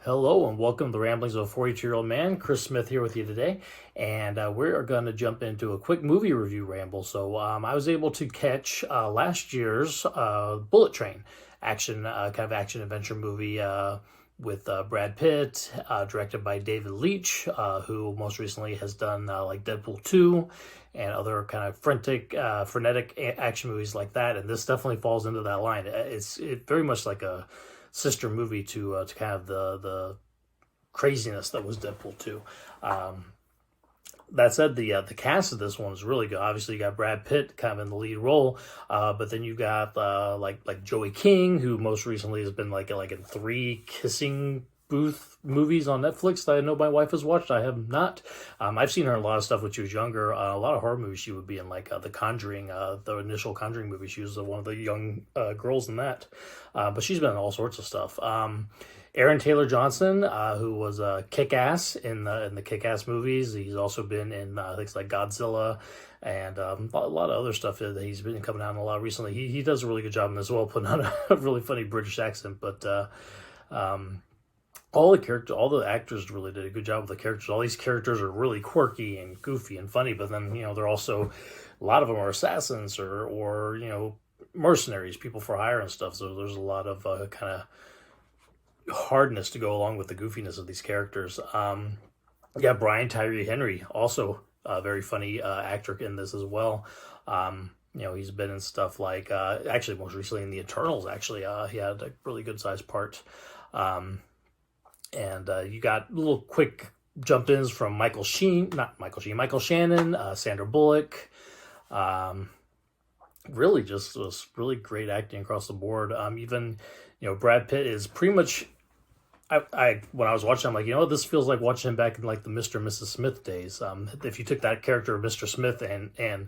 Hello and welcome to the Ramblings of a 42-year-old man. Chris Smith here with you today, and we're going to jump into a quick movie review ramble. I was able to catch last year's Bullet Train kind of action adventure movie with Brad Pitt, directed by David Leitch, who most recently has done like Deadpool 2 and other kind of frenetic action movies like that. And this definitely falls into that line. It's very much like a sister movie to kind of the craziness that was Deadpool 2. That said, the cast of this one is really good. Obviously, you got Brad Pitt kind of in the lead role, but then you got like Joey King, who most recently has been like in 3 kissing booth movies on Netflix that I know my wife has watched. I have not. I've seen her in a lot of stuff when she was younger. A lot of horror movies she would be in, like The Conjuring, the initial Conjuring movie. She was one of the young girls in that. But she's been in all sorts of stuff. Aaron Taylor Johnson, who was Kick-Ass in the Kick-Ass movies. He's also been in things like Godzilla and a lot of other stuff that he's been coming out in a lot recently. He does a really good job in this as well, putting on a really funny British accent. But all the actors really did a good job with the characters. All these characters are really quirky and goofy and funny, but then, they're also, a lot of them are assassins or mercenaries, people for hire and stuff. So there's a lot of kind of hardness to go along with the goofiness of these characters. Brian Tyree Henry, also a very funny actor in this as well. He's been in stuff like, actually most recently in The Eternals, he had a really good sized part. And you got little quick jump-ins from Michael Shannon, Sandra Bullock. Really just was really great acting across the board. Even, Brad Pitt is pretty much, when I was watching, I'm like, this feels like watching him back in like the Mr. and Mrs. Smith days. If you took that character of Mr. Smith and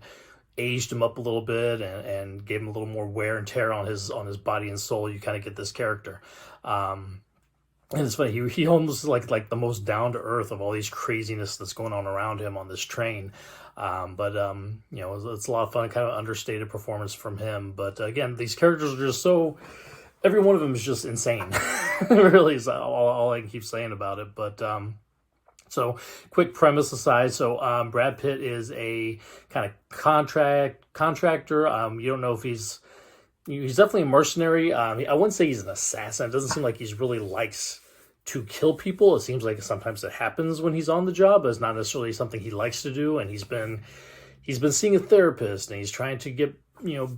aged him up a little bit and gave him a little more wear and tear on his body and soul, you kind of get this character. And it's funny, he almost like the most down to earth of all these craziness that's going on around him on this train. It's a lot of fun, kind of understated performance from him. But again, these characters are just so, every one of them is just insane. Really is all I can keep saying about it. But so quick premise aside, Brad Pitt is a kind of contractor. You don't know if he's definitely a mercenary. I wouldn't say he's an assassin. It doesn't seem like he's really likes to kill people. It seems like sometimes it happens when he's on the job, but it's not necessarily something he likes to do. And he's been seeing a therapist, and he's trying to get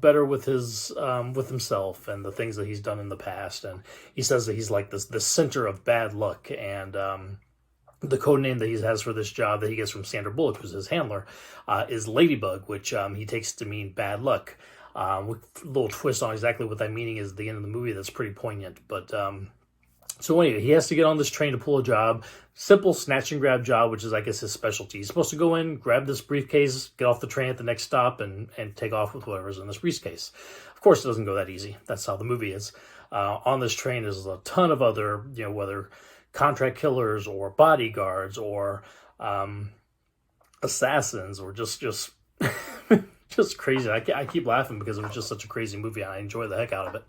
better with his with himself and the things that he's done in the past. And he says that he's like the center of bad luck. And the code name that he has for this job that he gets from Sandra Bullock, who's his handler, is Ladybug, which he takes to mean bad luck. With a little twist on exactly what that meaning is at the end of the movie that's pretty poignant. But so anyway, he has to get on this train to pull a job, simple snatch and grab job, which is, I guess, his specialty. He's supposed to go in, grab this briefcase, get off the train at the next stop, and take off with whatever's in this briefcase. Of course, it doesn't go that easy. That's how the movie is. On this train is a ton of other, whether contract killers or bodyguards or assassins or just just crazy. I keep laughing because it was just such a crazy movie, and I enjoy the heck out of it.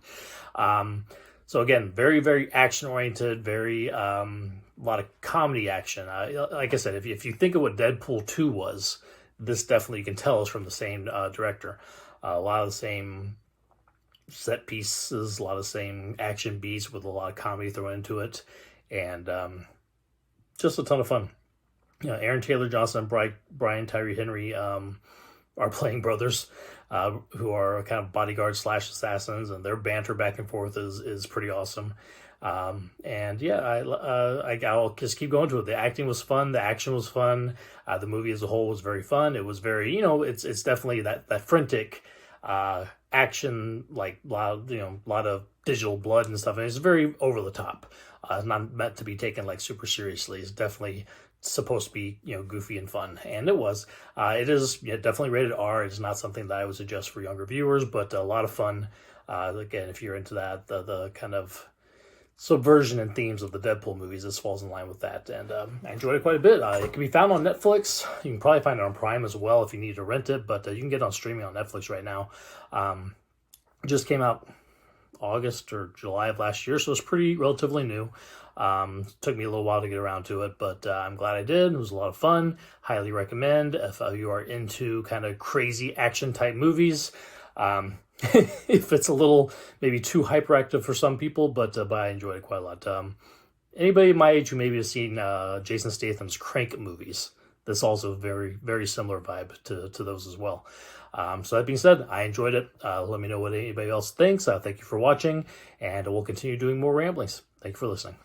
So again, very, very action-oriented, very a lot of comedy action. Like I said, if you think of what Deadpool 2 was, this definitely, you can tell, is from the same director. A lot of the same set pieces, a lot of the same action beats with a lot of comedy thrown into it, and just a ton of fun. Aaron Taylor Johnson and Brian Tyree Henry are playing brothers who are kind of bodyguards / assassins, and their banter back and forth is pretty awesome. I'll just keep going to it. The acting was fun. The action was fun. The movie as a whole was very fun. It was very, it's definitely that frantic action, like a lot of digital blood and stuff. And it's very over the top. It's not meant to be taken like super seriously. It's definitely supposed to be goofy and fun, and it was. It is definitely rated R. It's not something that I would suggest for younger viewers, but a lot of fun. Again, if you're into that, the kind of subversion and themes of the Deadpool movies, this falls in line with that, and I enjoyed it quite a bit. It can be found on Netflix. You can probably find it on Prime as well if you need to rent it, but you can get it on streaming on Netflix right now. Just came out August or July of last year, so it's pretty relatively new. Took me a little while to get around to it, but I'm glad I did. It was a lot of fun. Highly recommend if you are into kind of crazy action type movies. If it's a little maybe too hyperactive for some people, but I enjoyed it quite a lot. Anybody my age who maybe has seen Jason Statham's Crank movies, this also very, very similar vibe to those as well. So that being said, I enjoyed it. Let me know what anybody else thinks. Thank you for watching, and we'll continue doing more ramblings. Thank you for listening.